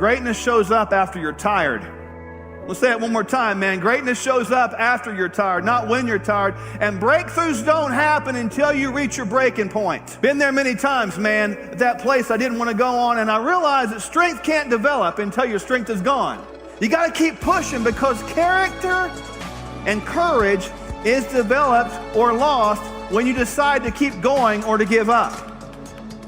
Greatness shows up after you're tired. Let's say it one more time, man. Greatness shows up after you're tired, not when you're tired. And breakthroughs don't happen until you reach your breaking point. Been there many times, man, at that place I didn't want to go on, and I realized that strength can't develop until your strength is gone. You got to keep pushing, because character and courage is developed or lost when you decide to keep going or to give up.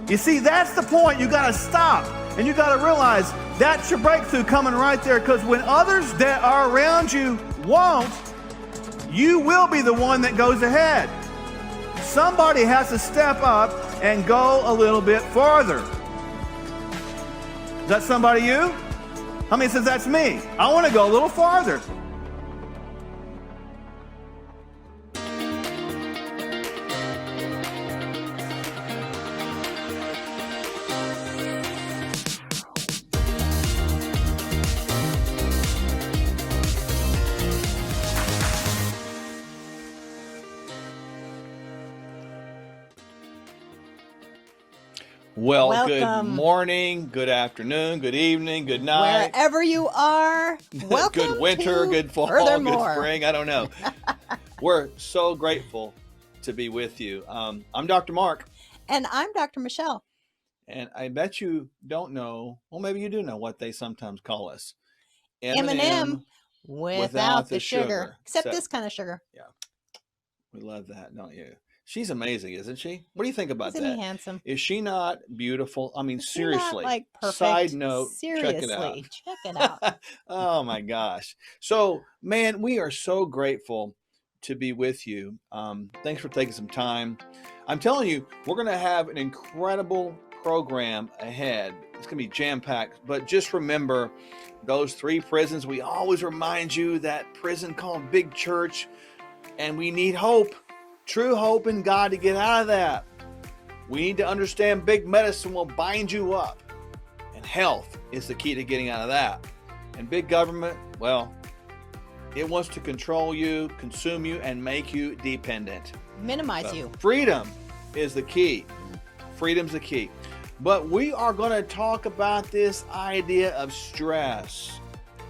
You see, that's the point. You got to stop, and you got to realize that's your breakthrough coming right there, because when others that are around you won't, you will be the one that goes ahead. Somebody has to step up and go a little bit farther. Is that somebody you? How many says that's me? I want to go a little farther. Well, Welcome. Good morning, good afternoon, good evening, good night. Wherever you are, welcome. Good winter, to good fall, FurtherMore. good spring. I don't know. We're so grateful to be with you. I'm Dr. Mark. And I'm Dr. Michelle. And I bet you don't know, well, maybe you do know what they sometimes call us. M&M without the sugar. Except this kind of sugar. Yeah. We love that, don't you? She's amazing, isn't she? What do you think about Isn't that? he handsome? Is she not beautiful? I mean, Is he seriously. not, like, perfect? Side note, Seriously, check it out. Check it out. Oh my gosh. So, man, we are so grateful to be with you. Thanks for taking some time. I'm telling you, we're going to have an incredible program ahead. It's going to be jam-packed, but just remember those 3 prisons. We always remind you that prison called Big Church, and we need hope. True hope in God to get out of that. We need to understand big medicine will bind you up. And health is the key to getting out of that. And big government, well, it wants to control you, consume you, and make you dependent. Minimize you. Freedom is the key. Freedom's the key. But we are going to talk about this idea of stress,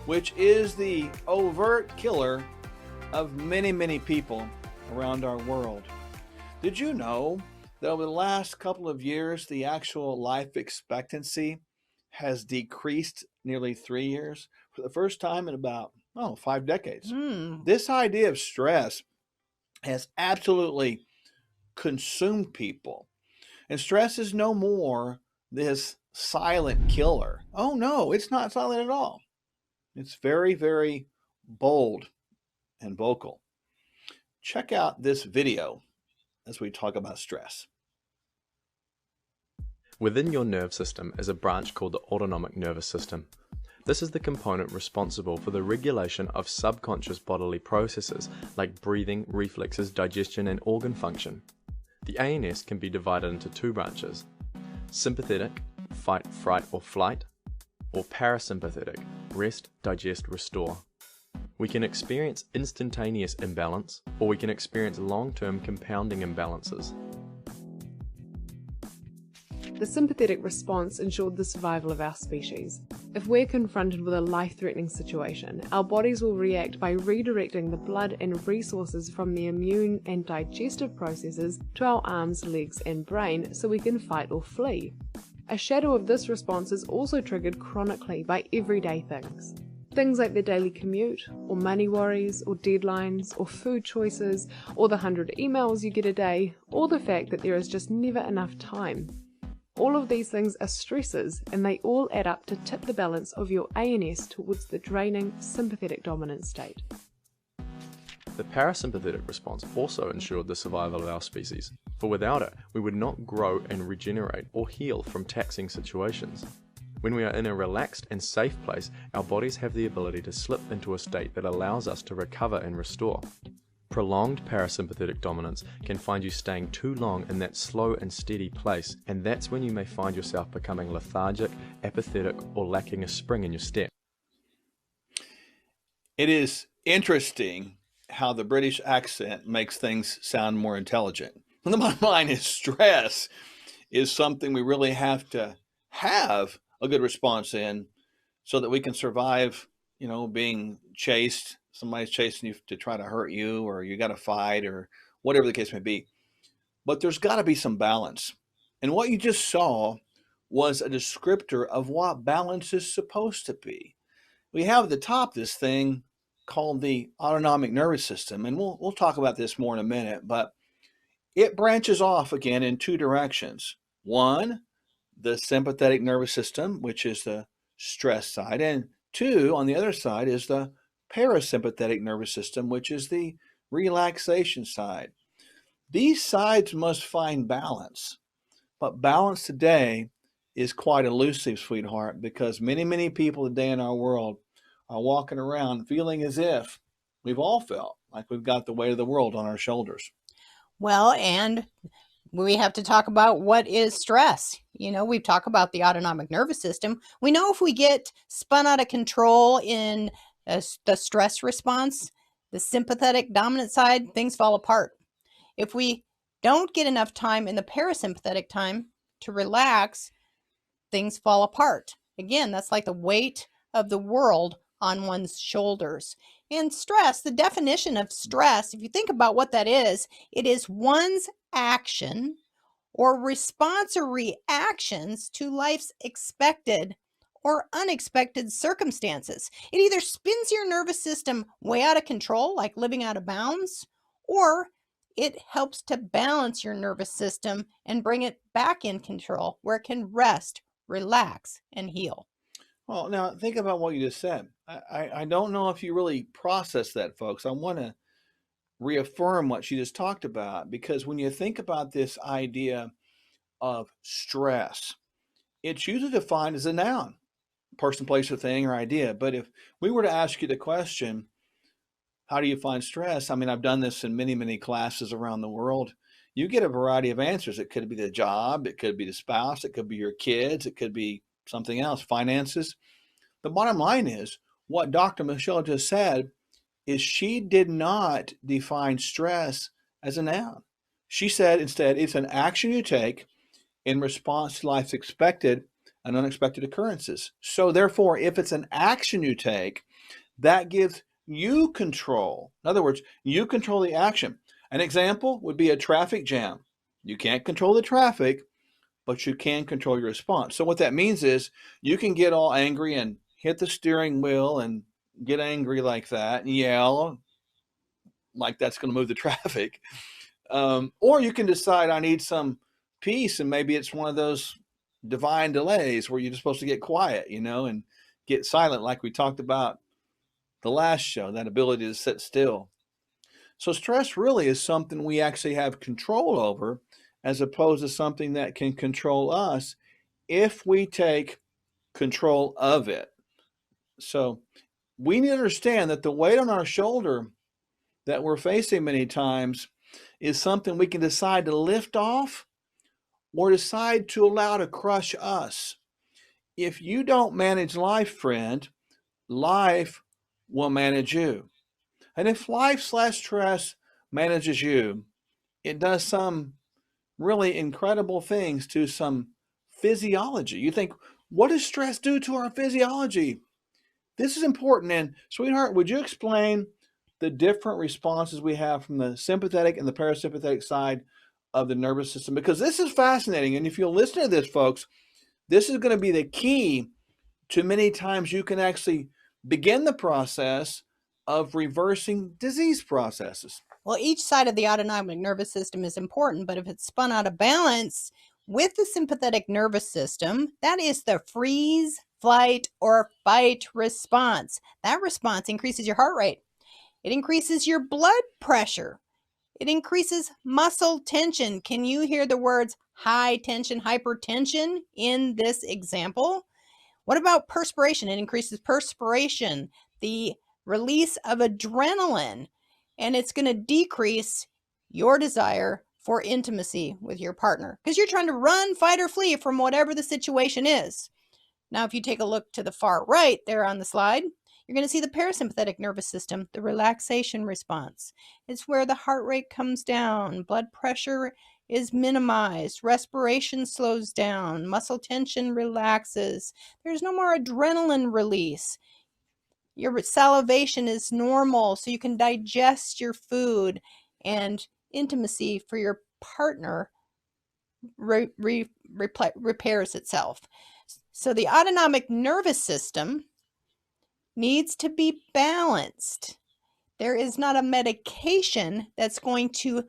which is the overt killer of many, many people around our world. Did you know that over the last couple of years, the actual life expectancy has decreased nearly 3 years for the first time in about 5 decades? This idea of stress has absolutely consumed people. And stress is no more this silent killer. Oh no, it's not silent at all. It's very, very bold and vocal. Check out this video as we talk about stress. Within your nerve system is a branch called the autonomic nervous system. This is the component responsible for the regulation of subconscious bodily processes like breathing, reflexes, digestion, and organ function. The ANS can be divided into 2 branches: sympathetic, fight, fright, or flight, or parasympathetic, rest, digest, restore. We can experience instantaneous imbalance, or we can experience long-term compounding imbalances. The sympathetic response ensured the survival of our species. If we're confronted with a life-threatening situation, our bodies will react by redirecting the blood and resources from the immune and digestive processes to our arms, legs, and brain so we can fight or flee. A shadow of this response is also triggered chronically by everyday things. Things like the daily commute, or money worries, or deadlines, or food choices, or the 100 emails you get a day, or the fact that there is just never enough time. All of these things are stresses, and they all add up to tip the balance of your ANS towards the draining sympathetic dominant state. The parasympathetic response also ensured the survival of our species, for without it, we would not grow and regenerate or heal from taxing situations. When we are in a relaxed and safe place, our bodies have the ability to slip into a state that allows us to recover and restore. Prolonged parasympathetic dominance can find you staying too long in that slow and steady place, and that's when you may find yourself becoming lethargic, apathetic, or lacking a spring in your step. It is interesting how the British accent makes things sound more intelligent. The bottom line is stress is something we really have to have a good response in so that we can survive, being chased. Somebody's chasing you to try to hurt you, or you got to fight, or whatever the case may be. But there's got to be some balance. And what you just saw was a descriptor of what balance is supposed to be. We have at the top this thing called the autonomic nervous system, and we'll talk about this more in a minute, but it branches off again in two directions. One, the sympathetic nervous system, which is the stress side, and two, on the other side, is the parasympathetic nervous system, which is the relaxation side. These sides must find balance, but balance today is quite elusive, sweetheart, because many people today in our world are walking around feeling as if we've all felt like we've got the weight of the world on our shoulders. Well, and we have to talk about what is stress. We've talked about the autonomic nervous system. We know if we get spun out of control in the stress response, the sympathetic dominant side, things fall apart. If we don't get enough time in the parasympathetic time to relax, things fall apart. Again, that's like the weight of the world on one's shoulders. And stress, the definition of stress, if you think about what that is, it is one's action or response or reactions to life's expected or unexpected circumstances. It either spins your nervous system way out of control, like living out of bounds, or it helps to balance your nervous system and bring it back in control where it can rest, relax, and heal. Well, now think about what you just said. I don't know if you really process that, folks. I want to reaffirm what she just talked about, because when you think about this idea of stress, it's usually defined as a noun, person, place, or thing, or idea. But if we were to ask you the question, how do you find stress? I mean, I've done this in many classes around the world. You get a variety of answers. It could be the job, it could be the spouse, it could be your kids, it could be something else, finances. The bottom line is, what Dr. Michelle just said is she did not define stress as a noun. She said instead it's an action you take in response to life's expected and unexpected occurrences. So therefore, if it's an action you take, that gives you control. In other words, you control the action. An example would be a traffic jam. You can't control the traffic, but you can control your response. So what that means is you can get all angry and hit the steering wheel and get angry like that and yell like that's going to move the traffic. Or you can decide I need some peace, and maybe it's one of those divine delays where you're just supposed to get quiet, and get silent, like we talked about the last show, that ability to sit still. So stress really is something we actually have control over, as opposed to something that can control us if we take control of it. So we need to understand that the weight on our shoulder that we're facing many times is something we can decide to lift off or decide to allow to crush us. If you don't manage life, friend, life will manage you. And if life/stress manages you, it does some really incredible things to some physiology. You think, what does stress do to our physiology? This is important. And sweetheart, would you explain the different responses we have from the sympathetic and the parasympathetic side of the nervous system? Because this is fascinating. And if you'll listen to this, folks, this is going to be the key to many times you can actually begin the process of reversing disease processes. Well, each side of the autonomic nervous system is important, but if it's spun out of balance with the sympathetic nervous system, that is the freeze, flight, or fight response. That response increases your heart rate. It increases your blood pressure. It increases muscle tension. Can you hear the words high tension, hypertension in this example? What about perspiration? It increases perspiration, the release of adrenaline, and it's going to decrease your desire for intimacy with your partner because you're trying to run, fight, or flee from whatever the situation is. Now, if you take a look to the far right there on the slide, You're going to see the parasympathetic nervous system, the relaxation response. It's where the heart rate comes down, blood pressure is minimized, respiration slows down, muscle tension relaxes. There's no more adrenaline release. Your salivation is normal, so you can digest your food, and intimacy for your partner repairs itself. So the autonomic nervous system needs to be balanced. There is not a medication that's going to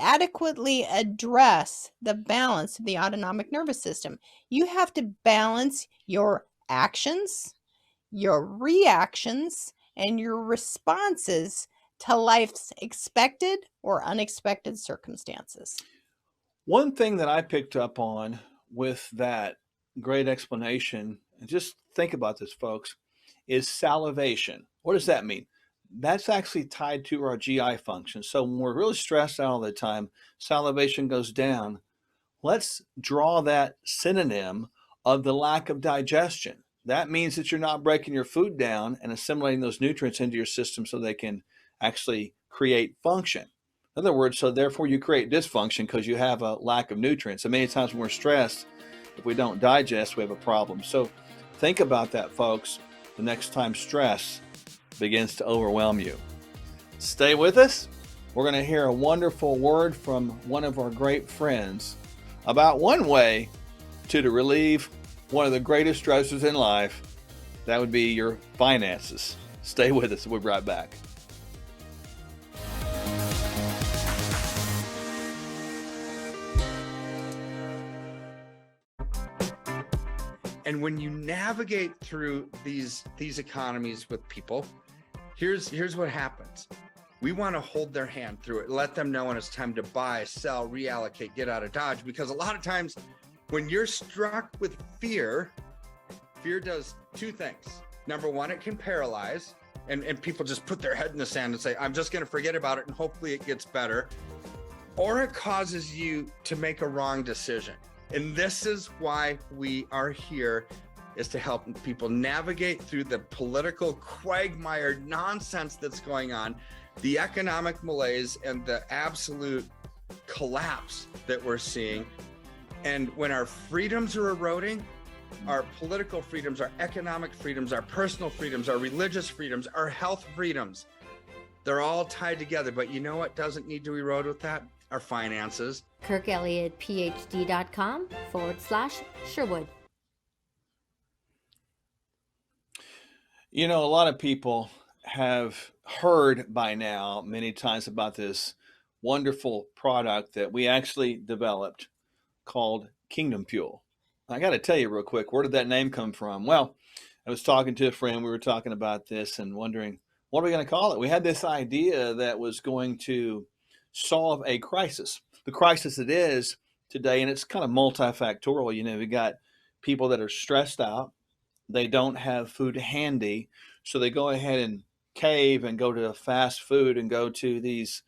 adequately address the balance of the autonomic nervous system. You have to balance your actions, your reactions, and your responses to life's expected or unexpected circumstances. One thing that I picked up on with that great explanation, and just think about this, folks, is salivation. What does that mean? That's actually tied to our GI function. So when we're really stressed out all the time, salivation goes down. Let's draw that synonym of the lack of digestion. That means that you're not breaking your food down and assimilating those nutrients into your system so they can actually create function. In other words, so therefore you create dysfunction because you have a lack of nutrients. And many times when we're stressed, if we don't digest, we have a problem. So think about that, folks, the next time stress begins to overwhelm you. Stay with us. We're going to hear a wonderful word from one of our great friends about one way to relieve one of the greatest stressors in life. That would be your finances. Stay with us. We'll be right back. And when you navigate through these economies with people, here's what happens. We want to hold their hand through it, let them know when it's time to buy, sell, reallocate, get out of Dodge. Because a lot of times when you're struck with fear does two things. Number one, it can paralyze, and people just put their head in the sand and say, I'm just going to forget about it and hopefully it gets better. Or it causes you to make a wrong decision. And this is why we are here, is to help people navigate through the political quagmire nonsense that's going on, the economic malaise, and the absolute collapse that we're seeing. And when our freedoms are eroding, our political freedoms, our economic freedoms, our personal freedoms, our religious freedoms, our health freedoms, they're all tied together. But you know what doesn't need to erode with that? Our finances. KirkElliottPhD.com/Sherwood. You know, a lot of people have heard by now many times about this wonderful product that we actually developed called Kingdom Fuel. I got to tell you real quick, where did that name come from? Well, I was talking to a friend. We were talking about this and wondering, what are we going to call it? We had this idea that was going to solve a crisis. The crisis it is today, and it's kind of multifactorial. You know, we got people that are stressed out. They don't have food handy, so they go ahead and cave and go to fast food and go to these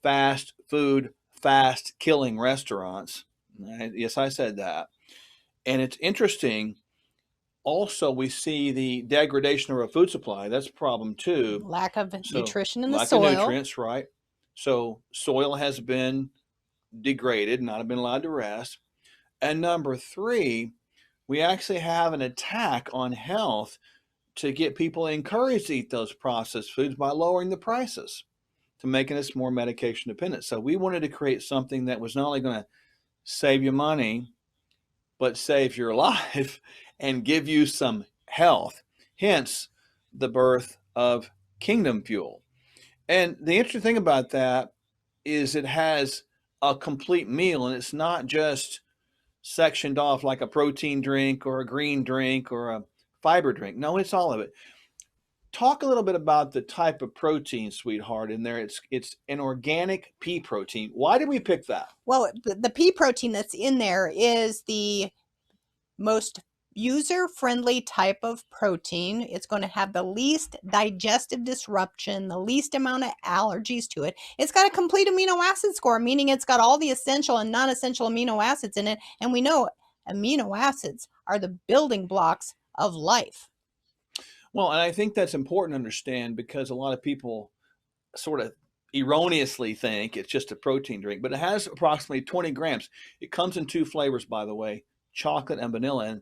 fast food, fast killing restaurants. Yes, I said that. And it's interesting. Also, we see the degradation of our food supply. That's a problem too. Lack of nutrition in the lack soil. Lack of nutrients, right? So soil has been degraded, not been allowed to rest. And number three, we actually have an attack on health to get people encouraged to eat those processed foods by lowering the prices, to making us more medication dependent. So we wanted to create something that was not only going to save you money, but save your life and give you some health. Hence the birth of Kingdom Fuel. And the interesting thing about that is it has a complete meal, and it's not just sectioned off like a protein drink or a green drink or a fiber drink. No, it's all of it. Talk a little bit about the type of protein, sweetheart, in there. It's an organic pea protein. Why did we pick that? Well, the pea protein that's in there is the most user-friendly type of protein. It's going to have the least digestive disruption, the least amount of allergies to it. It's got a complete amino acid score, meaning it's got all the essential and non-essential amino acids in it. And we know amino acids are the building blocks of life. Well, and I think that's important to understand because a lot of people sort of erroneously think it's just a protein drink, but it has approximately 20 grams. It comes in two flavors, by the way, chocolate and vanilla. And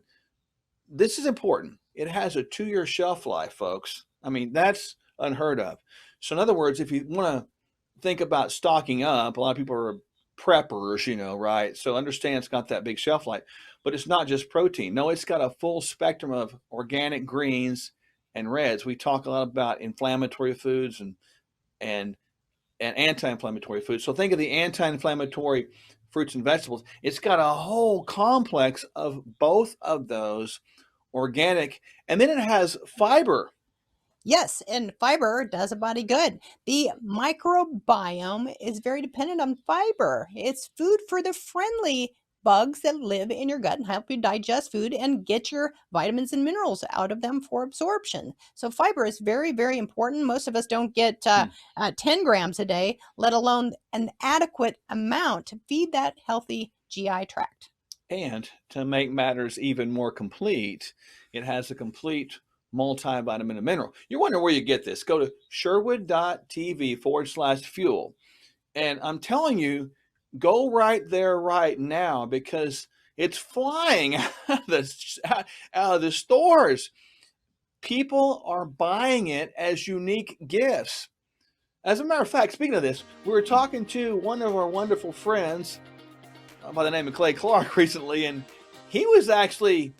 this is important. It has a 2-year shelf life, folks. I mean, that's unheard of. So in other words, if you want to think about stocking up, a lot of people are preppers, right? So understand it's got that big shelf life, but it's not just protein. No, it's got a full spectrum of organic greens and reds. We talk a lot about inflammatory foods and anti-inflammatory foods. So think of the anti-inflammatory fruits and vegetables. It's got a whole complex of both of those organic, and then it has fiber. Yes, and fiber does a body good. The microbiome is very dependent on fiber. It's food for the friendly bugs that live in your gut and help you digest food and get your vitamins and minerals out of them for absorption. So fiber is very, very important. Most of us don't get 10 grams a day, let alone an adequate amount to feed that healthy GI tract. And to make matters even more complete, it has a complete multivitamin and mineral. You're wondering where you get this. Go to sherwood.tv/fuel. And I'm telling you, go right there right now because it's flying out of the stores. People are buying it as unique gifts. As a matter of fact, speaking of this, we were talking to one of our wonderful friends by the name of Clay Clark recently, and he was actually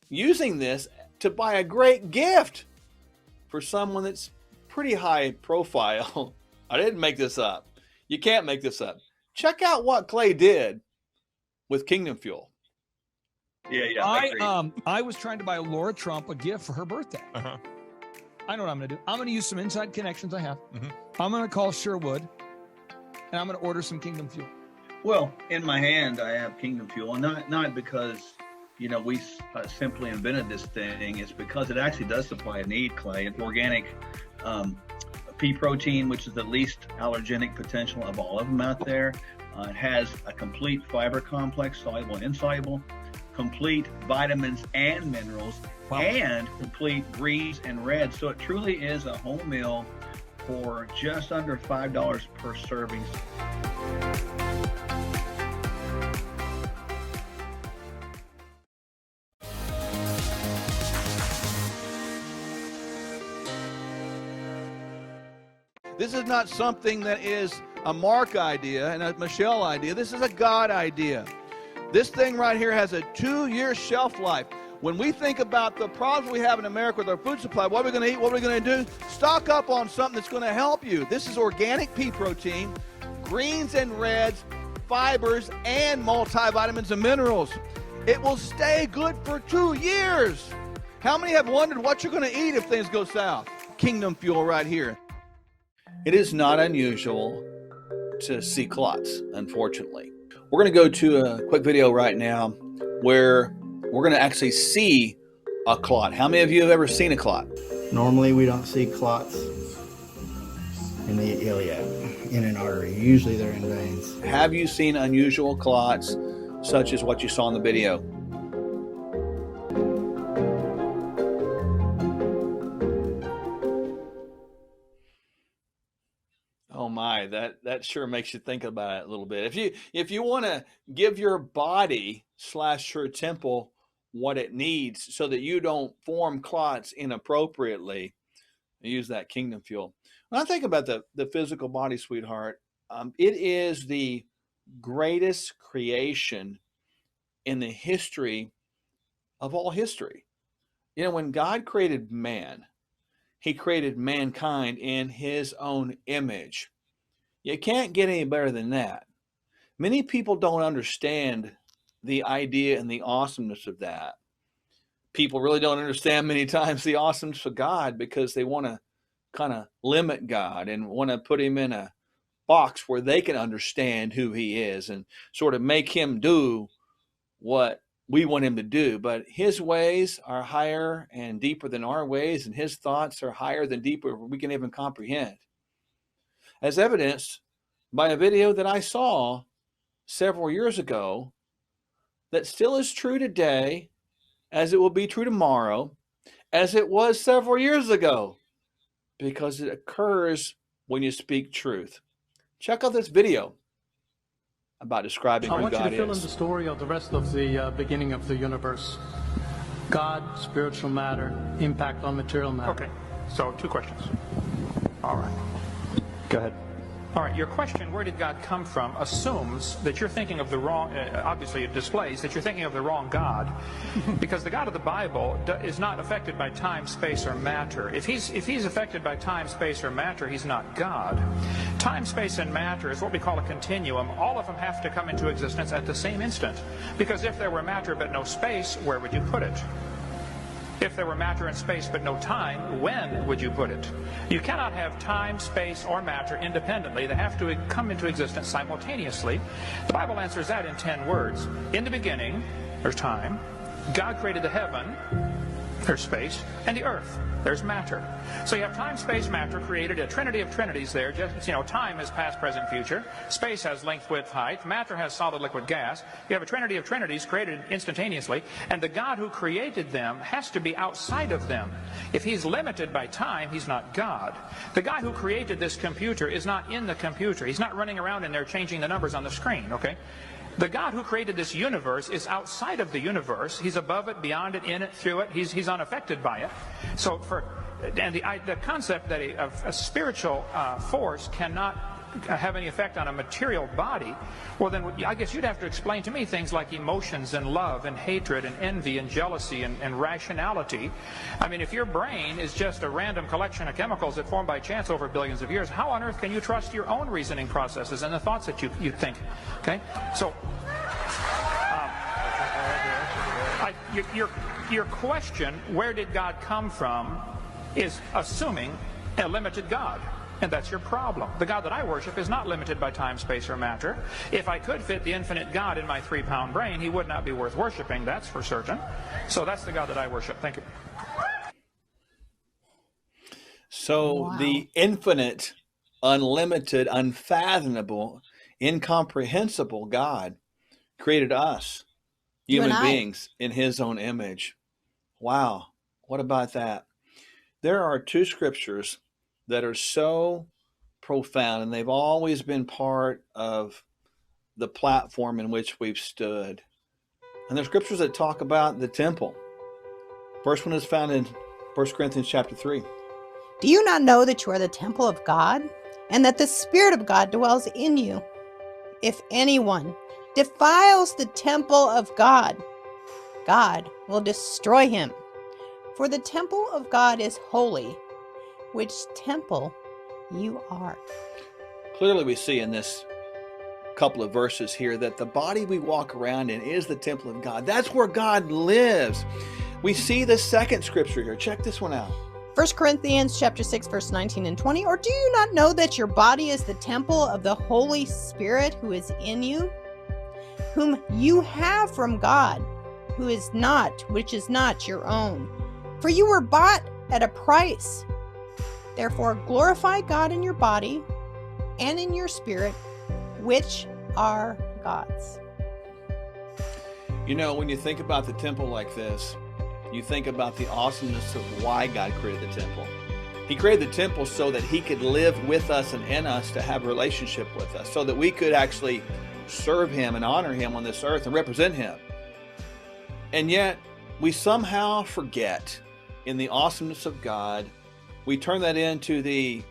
using this to buy a great gift for someone that's pretty high profile. I didn't make this up. You can't make this up. Check out what Clay did with Kingdom Fuel. I was trying to buy Laura Trump a gift for her birthday. I know what I'm going to do. I'm going to use some inside connections I have. I'm going to call Sherwood, and I'm going to order some Kingdom Fuel. Well, in my hand, I have Kingdom Fuel, and not because, we simply invented this thing. It's because it actually does supply a need, Clay. It's organic pea protein, which is the least allergenic potential of all of them out there. It has a complete fiber complex, soluble and insoluble, complete vitamins and minerals, and complete greens and reds. So it truly is a home meal for just under $5 per serving. This is not something that is a Mark idea and a Michelle idea. This is a God idea. This thing right here has a 2-year shelf life. When we think about the problems we have in America with our food supply, what are we going to eat? What are we going to do? Stock up on something that's going to help you. This is organic pea protein, greens and reds, fibers, and multivitamins and minerals. It will stay good for 2 years. How many have wondered what you're going to eat if things go south? Kingdom Fuel right here. It is not unusual to see clots, unfortunately. We're going to go to a quick video right now where we're going to actually see a clot. How many of you have ever seen a clot? Normally we don't see clots in the iliac, in an artery. Usually they're in veins. Have you seen unusual clots such as what you saw in the video? Oh my, that sure makes you think about it a little bit. If you want to give your body / your temple what it needs so that you don't form clots inappropriately, use that Kingdom Fuel. When I think about the physical body, sweetheart, it is the greatest creation in the history of all history. When God created man, he created mankind in his own image. You can't get any better than that. Many people don't understand the idea and the awesomeness of that. People really don't understand many times the awesomeness of God because they want to kind of limit God and want to put him in a box where they can understand who he is and sort of make him do what we want him to do. But his ways are higher and deeper than our ways, and his thoughts are higher than deeper than we can even comprehend. As evidenced by a video that I saw several years ago that still is true today, as it will be true tomorrow, as it was several years ago, because it occurs when you speak truth. Check out this video about describing I who want you God to fill in is. the story of the rest of the beginning of the universe. God, spiritual matter, impact on material matter. Okay, so 2 questions. All right. Go ahead. All right, your question, where did God come from, assumes that you're thinking of the wrong, obviously it displays that you're thinking of the wrong God, because the God of the Bible is not affected by time, space, or matter. If he's affected by time, space, or matter, he's not God. Time, space, and matter is what we call a continuum. All of them have to come into existence at the same instant, because if there were matter but no space, where would you put it? If there were matter and space but no time, when would you put it? You cannot have time, space, or matter independently. They have to come into existence simultaneously. The Bible answers that in 10 words. In the beginning, there's time. God created the heaven, there's space, and the earth, there's matter. So you have time, space, matter, created a trinity of trinities there. Just, time is past, present, future. Space has length, width, height. Matter has solid, liquid, gas. You have a trinity of trinities created instantaneously, and the God who created them has to be outside of them. If he's limited by time, he's not God. The guy who created this computer is not in the computer. He's not running around in there changing the numbers on the screen, okay? The God who created this universe is outside of the universe. He's above it, beyond it, in it, through it. He's unaffected by it. So the concept that a spiritual force cannot have any effect on a material body, well then I guess you'd have to explain to me things like emotions and love and hatred and envy and jealousy and rationality. I mean, if your brain is just a random collection of chemicals that formed by chance over billions of years, how on earth can you trust your own reasoning processes and the thoughts that you think? Okay, so your question, where did God come from, is assuming a limited God. And that's your problem. The God that I worship is not limited by time, space, or matter. If I could fit the infinite God in my 3-pound brain, he would not be worth worshiping, that's for certain. So that's the God that I worship. Thank you. So Wow. the infinite, unlimited, unfathomable, incomprehensible God created us, You and human I. beings, in his own image. Wow. What about that? There are 2 scriptures that are so profound, and they've always been part of the platform in which we've stood. And there's scriptures that talk about the temple. First one is found in 1 Corinthians chapter 3. Do you not know that you are the temple of God, and that the Spirit of God dwells in you? If anyone defiles the temple of God, God will destroy him. For the temple of God is holy, which temple you are. Clearly we see in this couple of verses here that the body we walk around in is the temple of God. That's where God lives. We see the second scripture here. Check this one out. 1 Corinthians chapter 6, verse 19 and 20. Or do you not know that your body is the temple of the Holy Spirit who is in you, whom you have from God, which is not your own? For you were bought at a price. Therefore glorify God in your body and in your spirit, which are God's. You know, when you think about the temple like this, you think about the awesomeness of why God created the temple. He created the temple so that he could live with us and in us, to have a relationship with us, so that we could actually serve him and honor him on this earth and represent him. And yet we somehow forget, in the awesomeness of God, we turn that into the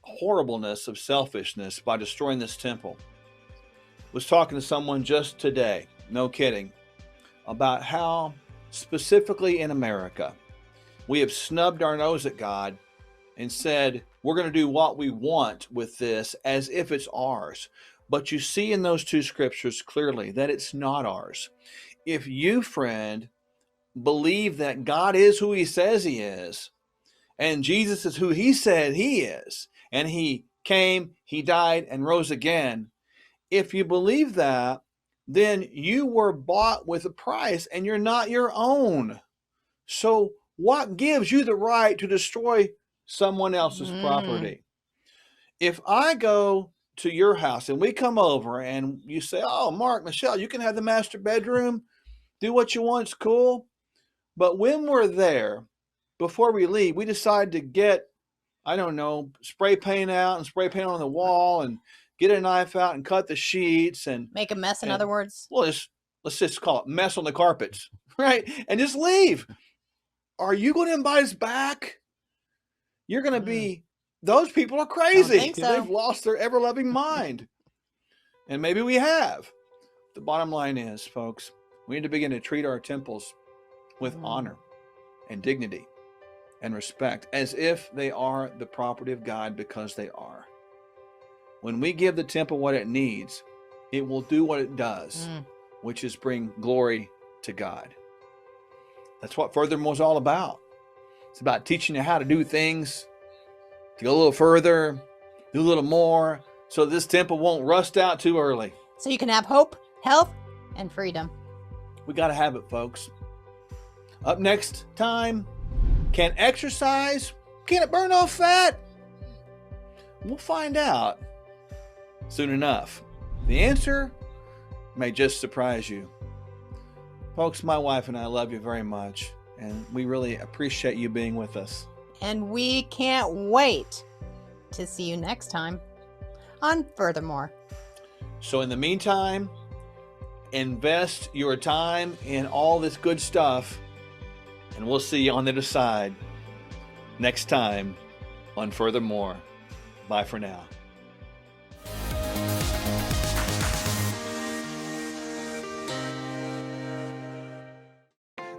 horribleness of selfishness by destroying this temple. I was talking to someone just today, no kidding, about how specifically in America, we have snubbed our nose at God and said, we're going to do what we want with this as if it's ours. But you see in those 2 scriptures clearly that it's not ours. If you, friend, believe that God is who he says he is, and Jesus is who he said he is, and he came, he died, and rose again, if you believe that, then you were bought with a price and you're not your own. So what gives you the right to destroy someone else's property? If I go to your house and we come over and you say, oh, Mark, Michelle, you can have the master bedroom, do what you want, it's cool. But when we're there, before we leave, we decide to get, I don't know, spray paint out and spray paint on the wall and get a knife out and cut the sheets and Make a mess, in other words. Well, let's just call it mess on the carpets, right? And just leave. Are you going to invite us back? You're going to be, those people are crazy. Don't think so. They've lost their ever-loving mind. And maybe we have. The bottom line is, folks, we need to begin to treat our temples with honor and dignity and respect as if they are the property of God, because they are. When we give the temple what it needs, it will do what it does, which is bring glory to God. That's what FurtherMore is all about. It's about teaching you how to do things, to go a little further, do a little more, so this temple won't rust out too early. So you can have hope, health, and freedom. We got to have it, folks. Up next time, can exercise, can it burn off fat? We'll find out soon enough. The answer may just surprise you. Folks, my wife and I love you very much, and we really appreciate you being with us. And we can't wait to see you next time on FurtherMore. So in the meantime, invest your time in all this good stuff, and we'll see you on the other side next time on FurtherMore. Bye for now.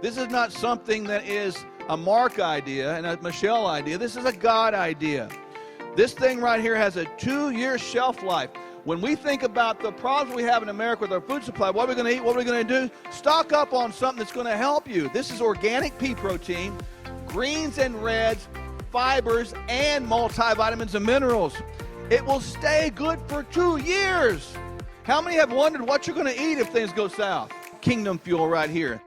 This is not something that is a Mark idea and a Michelle idea. This is a God idea. This thing right here has a 2-year shelf life. When we think about the problems we have in America with our food supply, what are we going to eat? What are we going to do? Stock up on something that's going to help you. This is organic pea protein, greens and reds, fibers, and multivitamins and minerals. It will stay good for 2 years. How many have wondered what you're going to eat if things go south? Kingdom Fuel right here.